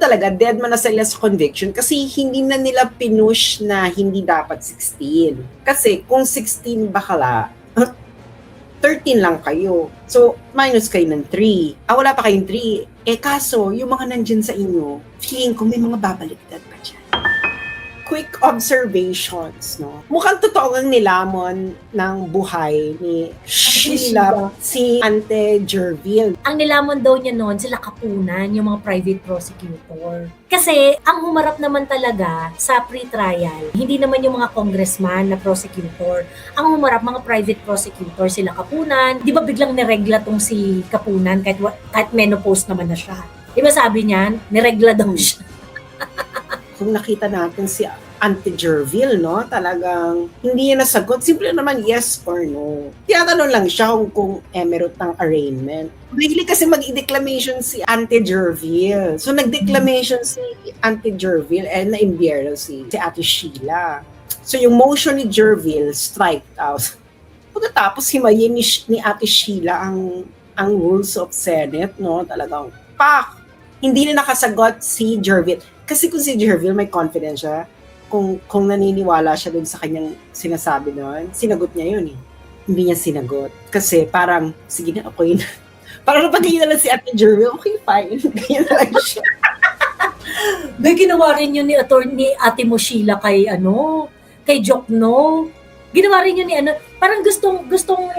talaga, dead man na sila sa conviction kasi hindi na nila pinush na hindi dapat 16. Kasi kung 16 bakla, 13 lang kayo. So, minus kayo ng 3. Wala pa kayong 3. Kaso, yung mga nandyan sa inyo, feeling ko may mga babaliktad pa dyan. Quick observations, no? Mukhang totoo ang nilamon ng buhay ni Sheila, si Ante Jervil. Ang nilamon daw niya noon, sila Kapunan, yung mga private prosecutor. Kasi, ang humarap naman talaga sa pre-trial, hindi naman yung mga congressman na prosecutor. Ang humarap, mga private prosecutor, sila Kapunan. Di ba biglang niregla tong si Kapunan kahit menopause naman na siya? Di ba sabi niyan, niregla daw siya. Kung nakita natin si Ante Jervil, no, talagang hindi niya nasagot. Simple naman yes or no. Tinatanong lang siya kung emerald ng arraignment. Mahilig kasi mag-declamation si Ante Jervil. So, nag-declamation si Ante Jervil and na-imbierno si Ate Sheila. So, yung motion ni Jervil, strike out. Pagkatapos, himayin ni Ate Sheila ang rules of Senate, no, talagang pak! Hindi na nakasagot si Jervil. Kasi kung si Jervil may confidence siya, kung naniniwala siya dun sa kanyang sinasabi doon, sinagot niya yun eh. Hindi niya sinagot. Kasi parang, sige na, okay na. Parang napatingin na lang si Ate Jervil, okay, fine. Ganyan na lang siya. May ginawa rin yun ni Ate mo Sheila kay Jokno. Ginawa rin yun ni parang gustong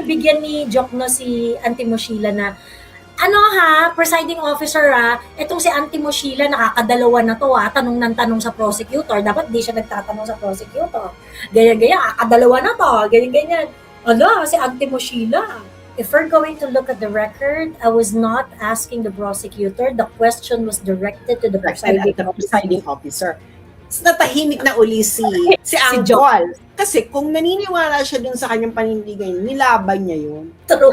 bigyan ni Jokno si Ate mo Sheila na presiding officer etong si Ante mo Sheila, nakakadalawa na to tanong ng tanong sa prosecutor. Dapat di siya nagtatanong sa prosecutor. Ganyan-ganyan, kakadalawa na to, ganyan-ganyan. Si Ante mo Sheila. If we're going to look at the record, I was not asking the prosecutor. The question was directed to the presiding officer. Natahimik na uli si Angkol. Kasi kung naniniwala siya dun sa kanyang panindigan, nilaban niya yun. True.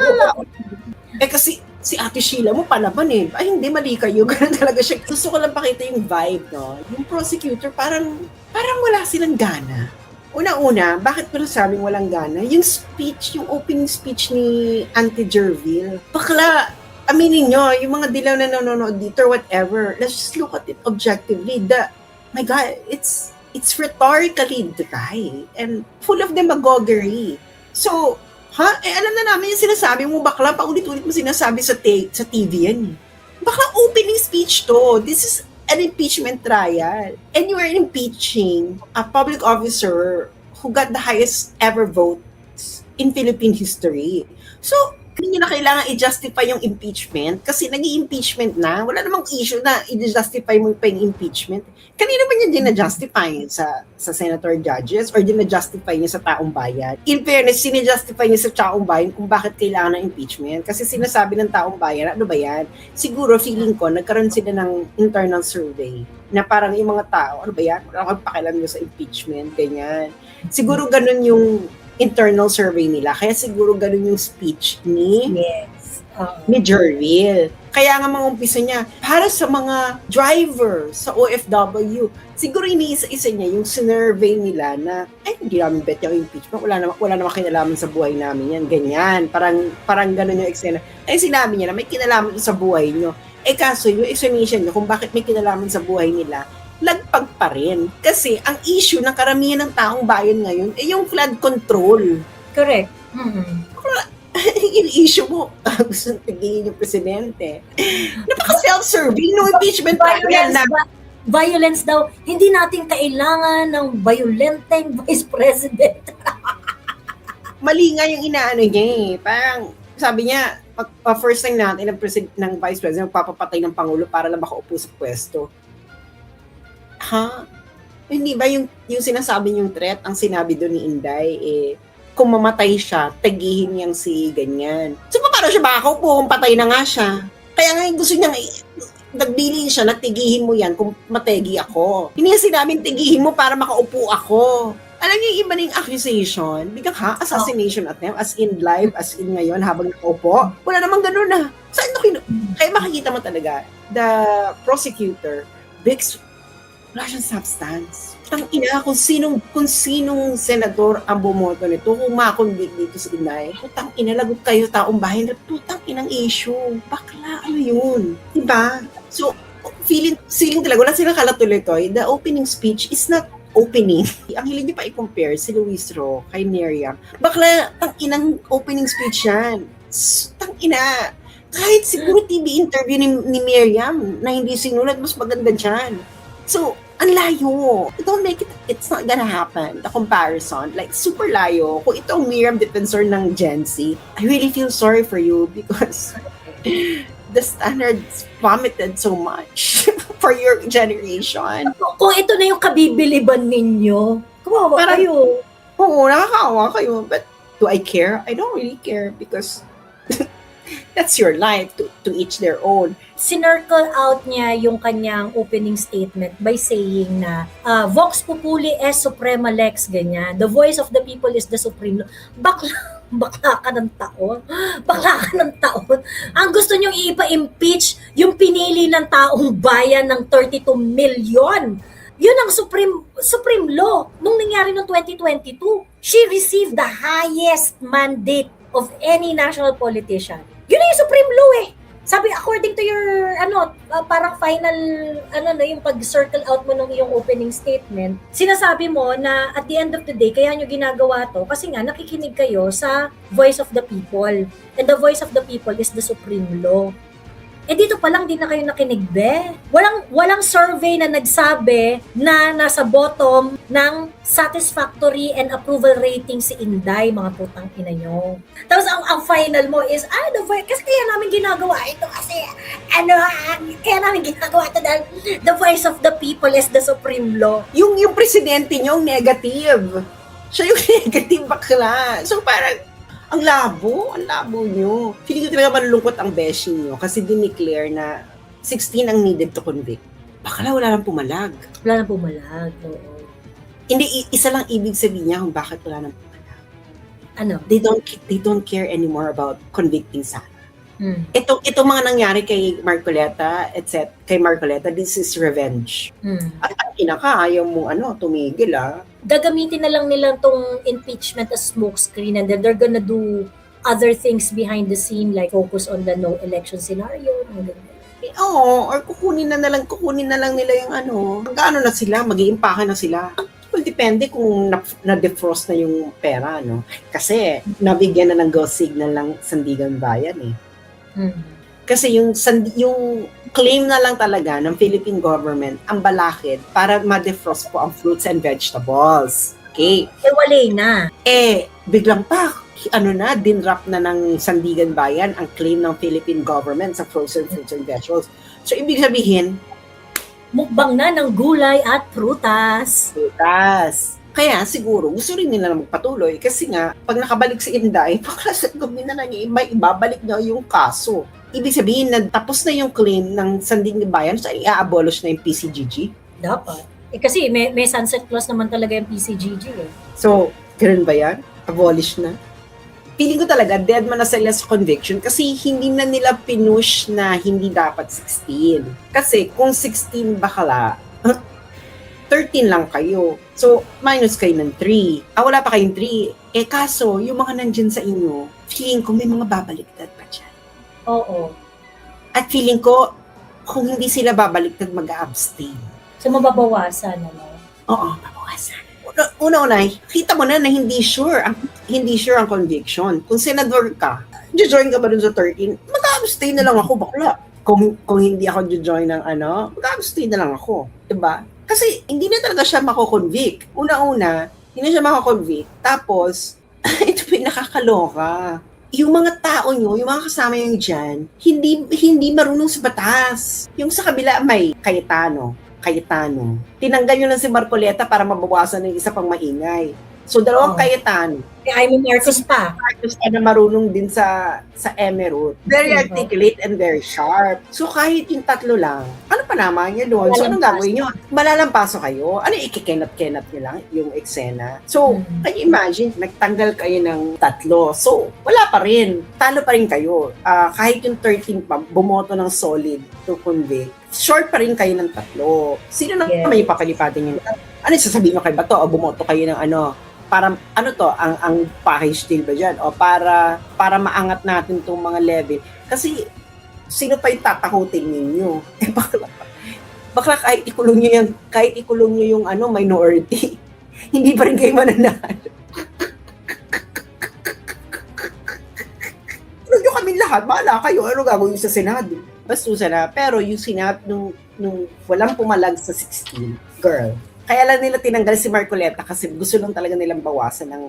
Kasi si Ate Sheila mo palaban eh. Ay, hindi, mali kayo. Ganun talaga siya. Gusto ko lang pakita yung vibe, no? Yung prosecutor, parang wala silang gana. Una-una, bakit ko nasabing walang gana? Yung speech, yung opening speech ni Ante Jervil. Bakla, aminin nyo, yung mga dilaw na nanonood dito or whatever, let's just look at it objectively. My God, it's rhetorically dry and full of demagoguery. So, alam na namin yung sinasabi mo, bakla, paulit-ulit mo sinasabi sa TV yan. Bakla, opening speech to. This is an impeachment trial. And you are impeaching a public officer who got the highest ever votes in Philippine history. So, hindi na kailangan i-justify yung impeachment kasi nag-i-impeachment na. Wala namang issue na i-justify mo pa yung impeachment. Kanina ba niya din-justify sa senator judges or din-justify niya sa taong bayan? In fairness, sinijustify niya sa taong bayan kung bakit kailangan ng impeachment. Kasi sinasabi ng taong bayan, ano ba yan? Siguro, feeling ko, nagkaroon sila ng internal survey na parang yung mga tao, ano ba yan? Wala akong pakialam nyo sa impeachment, ganyan. Siguro ganun yung internal survey nila. Kaya siguro ganun yung speech ni Jervil. Kaya nga mga umpisa niya, para sa mga driver sa OFW, siguro iniisa-isa niya yung sinurvey nila na, hindi namin bet yung impeachment. Wala naman kinalaman sa buhay namin yan. Ganyan. Parang ganun yung eksena. Sinabi niya na may kinalaman sa buhay nyo. Kaso yung explanation niya kung bakit may kinalaman sa buhay nila, lagpag pa rin. Kasi ang issue ng karamihan ng taong bayan ngayon yung flood control. Correct. Yung issue mo, gusto nang tigilin yung presidente. Napaka-self-serving no impeachment trial na. Violence daw, hindi natin kailangan ng violenteng vice president. Mali nga yung inaano niya eh. Parang sabi niya, first time natin ng vice president, magpapapatay ng pangulo para lang makaupo sa pwesto. Hindi ba yung sinasabi niyong threat, ang sinabi doon ni Inday, kung mamatay siya, tagihin niyang si ganyan. So, paano siya makakaupo kung patay na nga siya? Kaya nga gusto niyang, nagbilin siya, natigihin mo yan kung mategi ako. Hindi niya sinabing tigihin mo para makaupo ako. Alam niyo yung iba na yung accusation, biglang assassination attempt, as in live, as in ngayon, habang nakaupo. Wala namang ganun na. Saan ito kaya makikita mo talaga, the prosecutor, wala siyang substance. Tang-ina, kung sinong senador ang bumoto nito, kung makonvict dito sa Inay, tang-ina, lagot kayo taong bahay na tutang inang issue. Bakla, ano yun? Diba? So, feeling talaga, wala silang kalatuloy-toy. The opening speech is not opening. Ang hiling niyo pa i-compare si Luis Ro kay Miriam. Bakla, inang opening speech yan. Ina. Kahit siguro TV interview ni Miriam na hindi sinulat, mas maganda dyan. So, ang layo. Don't make it, it's not gonna happen. The comparison, like, super layo. Kung ito ang Miriam defensor ng Gen Z, I really feel sorry for you because the standards plummeted so much for your generation. Kung ito na yung kabibiliban ninyo, kawawa Parang- kayo. Oo, nakakaawa kayo. But do I care? I don't really care because that's your life, to each their own. Sinircle out niya yung kanyang opening statement by saying na Vox Populi es Suprema Lex, ganyan. The voice of the people is the supreme law. Bakla ka ng taon. Bakla ka ng taon. Ang gusto niyong ipa-impeach yung pinili ng taong bayan ng 32 million. Yun ang supreme law nung nangyari noong 2022. She received the highest mandate of any national politician. Yun na yung supreme law eh. Sabi, according to your, parang final, yung pag-circle out mo ng iyong opening statement, sinasabi mo na at the end of the day, kaya nyo ginagawa to kasi nga nakikinig kayo sa voice of the people. And the voice of the people is the supreme law. Eh dito pa lang din na kayo nakinig, be. Walang survey na nagsabi na nasa bottom ng satisfactory and approval rating si Inday, mga putang ina nyo. Tapos ang final mo is, the voice, kasi kaya namin ginagawa ito kasi, kaya namin ginagawa ito dahil the voice of the people is the supreme law. Yung presidente nyo, negative. Siya yung negative bakla. So parang, ang labo nyo. Feeling ko talaga malulungkot ang beshi nyo kasi dineclare na 16 ang needed to convict. Bakla wala nang pumalag. Wala na pumalag, oo. Hindi, isa lang ibig sabihin niya kung bakit wala nang pumalag. Ano? They don't care anymore about convicting Sara. Hmm. Ito mga nangyari kay Marcoleta, kay Marcoleta, this is revenge. At ang kinaka, ayaw mo tumigil Gagamitin na lang nila tong impeachment as smokescreen and then they're gonna do other things behind the scene like focus on the no election scenario. Oo, or kukunin na lang nila yung gaano na sila, mag-iimpakan na sila. Well, depende kung na-defrost na yung pera, Kasi nabigyan na ng go signal ng Sandigan Bayan eh. Kasi yung claim na lang talaga ng Philippine government ang balakid para ma-defrost po ang fruits and vegetables. Okay. Walay na. Biglang dinrap na ng Sandigan Bayan ang claim ng Philippine government sa frozen fruits and vegetables. So, ibig sabihin, mukbang na ng gulay at prutas. Kaya siguro gusto rin nila na magpatuloy kasi nga pag nakabalik si Inday, pagkasasabi na lang ibabalik niya yung kaso. Ibig sabihin na tapos na yung claim ng Sandigan Bayan, so i-abolish na yung PCGG. Dapat. Kasi may sunset clause naman talaga yung PCGG eh. So, ganun ba yan? Abolish na? Feeling ko talaga dead man na sila sa conviction kasi hindi na nila pinush na hindi dapat 16. Kasi kung 16 bakala, 13 lang kayo. So, minus kayo ng 3. Wala pa kayong 3. Kaso, yung mga nandyan sa inyo, feeling ko may mga babaliktad pa dyan. Oo. At feeling ko, kung hindi sila babaliktad, mag-abstain. So, mababawasan, Oo, mabawasan. Una-una, kita mo na hindi sure ang conviction. Kung senador ka, join ka ba dun sa 13? Mag-abstain na lang ako, bakla. Kung hindi ako join ng mag-abstain na lang ako. Diba? Kasi hindi na talaga siya mako-convict. Una-una, hindi na siya mako-convict. Tapos, ito pa nakakaloka. Yung mga tao nyo, yung mga kasama nyo dyan, hindi marunong sa batas. Yung sa kabila may Cayetano. Tinanggal nyo lang si Marcoleta para mabawasan ng isa pang maingay. So, dalawang Cayetano. Ay, may Marcos pa. Marcos pa na marunong din sa Emerald. Very articulate and very sharp. So, kahit yung tatlo lang, ano pa naman niya doon? So, anong gagawin nyo? Malalampaso kayo? Ano ikikenat-kenat nyo lang yung eksena? So, can you imagine, nagtanggal kayo ng tatlo. So, wala pa rin. Talo pa rin kayo. Kahit yung 13 pa, bumoto ng solid to convict. Short pa rin kayo ng tatlo. Sino na may papalipatin nyo? Ano sasabihin nyo kay Bato? O bumoto kayo ng para ang package deal ba dyan? O para maangat natin itong mga level. Kasi, sino pa yung tatakutin ninyo? Bakla kahit ikulong niyo yung minority, hindi pa rin kayo mananalo. Tulog nyo kami lahat, bahala kayo, ano gagawin sa Senado? Bastusan na, pero yung Senado, nung walang pumalag sa 16, girl, kaya lang nila tinanggal si Marcoleta kasi gusto lang talaga nilang bawasan ng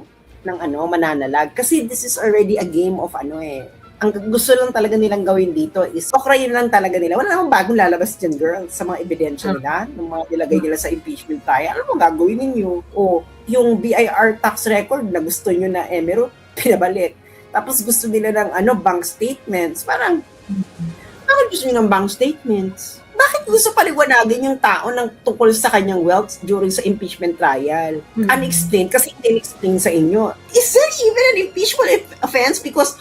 mananalag. Kasi this is already a game of ang gusto lang talaga nilang gawin dito is okrayin lang talaga nila. Wala namang bagong lalabas dyan, girl, sa mga ebidensya nila, ng mga nilagay nila sa impeachment trial. Ano mo gagawin ninyo? O yung BIR tax record na gusto nyo na meron, pinabalik. Tapos gusto nila ng bank statements. Parang, bakit gusto nyo ng bank statements? Bakit gusto paliwanagin yung tao ng tungkol sa kanyang wealth during sa impeachment trial? Unexplained, kasi hindi explain sa inyo. Is there even an impeachment offense? Because,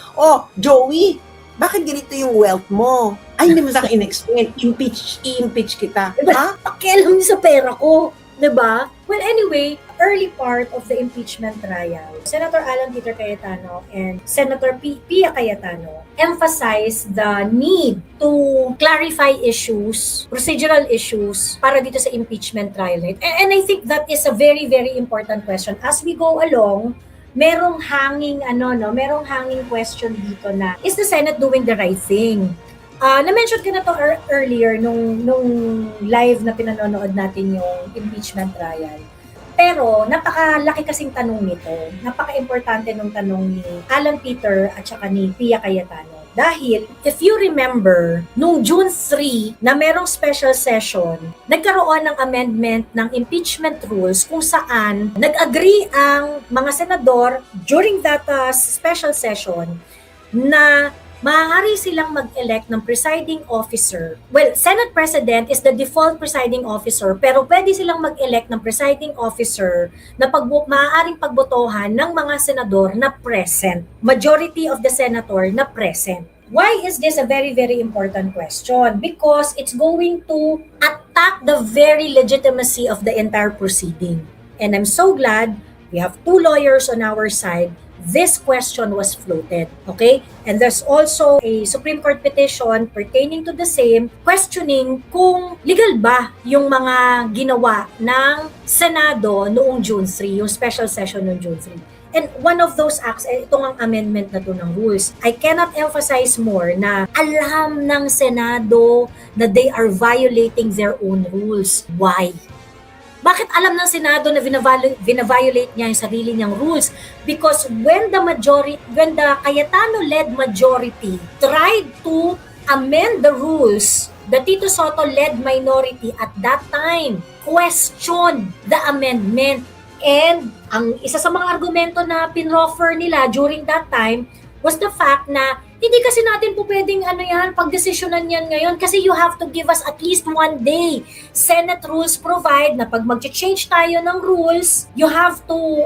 Joey, bakit ganito yung wealth mo? Ay, hindi mo sa akin in-explain. I-impeach kita. Diba? Ha? Pakialam niyo sa pera ko. Diba? Well, anyway, early part of the impeachment trial, Senator Alan Peter Cayetano and Senator Pia Cayetano emphasized the need to clarify issues, procedural issues, para dito sa impeachment trial. And I think that is a very, very important question. As we go along, merong hanging question dito na, is the Senate doing the right thing? Na-mention ko na to earlier nung live na pinanonood natin yung impeachment trial. Pero napakalaki kasing tanong nito. Napaka-importante nung tanong ni Alan Peter at saka ni Pia Cayetano. Dahil, if you remember, nung June 3 na merong special session, nagkaroon ng amendment ng impeachment rules kung saan nag-agree ang mga senador during that special session na maaari silang mag-elect ng presiding officer. Well, Senate President is the default presiding officer, pero pwede silang mag-elect ng presiding officer na maaaring pagbotohan ng mga senador na present. Majority of the senator na present. Why is this a very, very important question? Because it's going to attack the very legitimacy of the entire proceeding. And I'm so glad we have two lawyers on our side. This question was floated, okay? And there's also a Supreme Court petition pertaining to the same, questioning kung legal ba yung mga ginawa ng Senado noong June 3, yung special session noong June 3. And one of those acts, itong ang amendment na to ng rules. I cannot emphasize more na alam ng Senado na they are violating their own rules. Why? Bakit alam ng Senado na vina-violate niya yung sarili niyang rules? Because when the Cayetano-led majority tried to amend the rules, the Tito Sotto-led minority at that time questioned the amendment. And ang isa sa mga argumento na pinoffer nila during that time was the fact na hindi kasi natin po pwedeng pagdesisyonan yan ngayon kasi you have to give us at least 1 day. Senate rules provide na pag mag-change tayo ng rules, you have to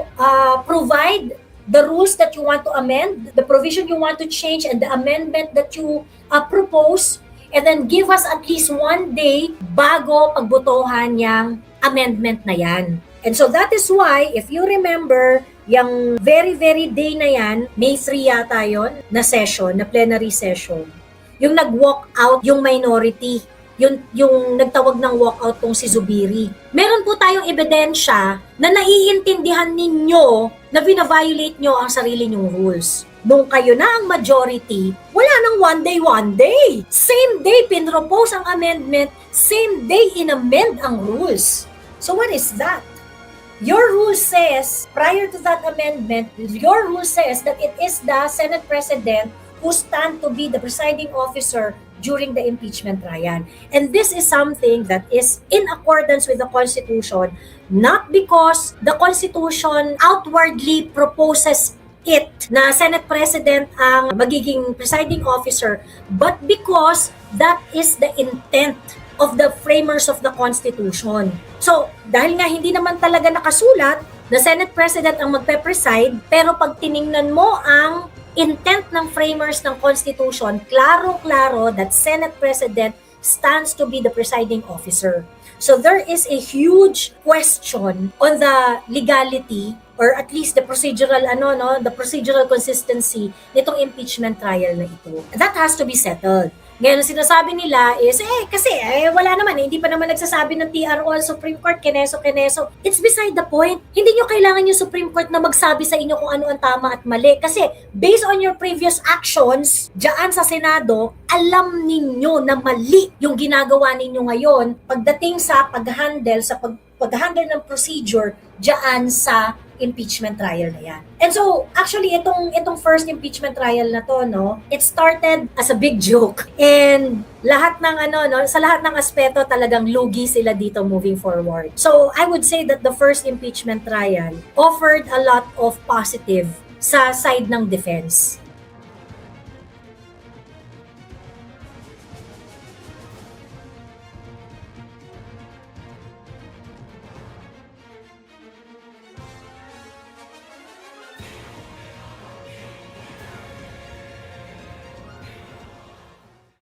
provide the rules that you want to amend, the provision you want to change, and the amendment that you propose, and then give us at least 1 day bago pagbotohan yung amendment na yan. And so that is why, if you remember, yung very, very day na yan, May 3 yata yun, na session, na plenary session, yung nag-walk out yung minority, yung nagtawag ng walkout tong si Zubiri. Meron po tayong ebidensya na naiintindihan ninyo na vina-violate nyo ang sarili nyong rules. Nung kayo na ang majority, wala nang 1 day. Same day pinropose ang amendment, same day inamend ang rules. So what is that? Your rule says, prior to that amendment, your rule says that it is the Senate President who stand to be the presiding officer during the impeachment trial. And this is something that is in accordance with the Constitution, not because the Constitution outwardly proposes it na Senate President ang magiging presiding officer, but because that is the intent of the framers of the Constitution. So, dahil nga hindi naman talaga nakasulat na Senate President ang magpe-preside, pero pag tiningnan mo ang intent ng framers ng Constitution, klaro-klaro that Senate President stands to be the presiding officer. So, there is a huge question on the legality or at least the procedural the procedural consistency nitong impeachment trial na ito. That has to be settled. Ngayon, ang sinasabi nila is, kasi wala naman, hindi pa naman nagsasabi ng TRO ang Supreme Court, keneso. It's beside the point. Hindi nyo kailangan yung Supreme Court na magsabi sa inyo kung ano ang tama at mali. Kasi, based on your previous actions, dyan sa Senado, alam ninyo na mali yung ginagawa ninyo ngayon pagdating sa pag-handle, pag-handle ng procedure dyan sa impeachment trial na yan. And so, actually, itong first impeachment trial na to, no, it started as a big joke. And lahat ng sa lahat ng aspeto talagang lugi sila dito moving forward. So, I would say that the first impeachment trial offered a lot of positive sa side ng defense.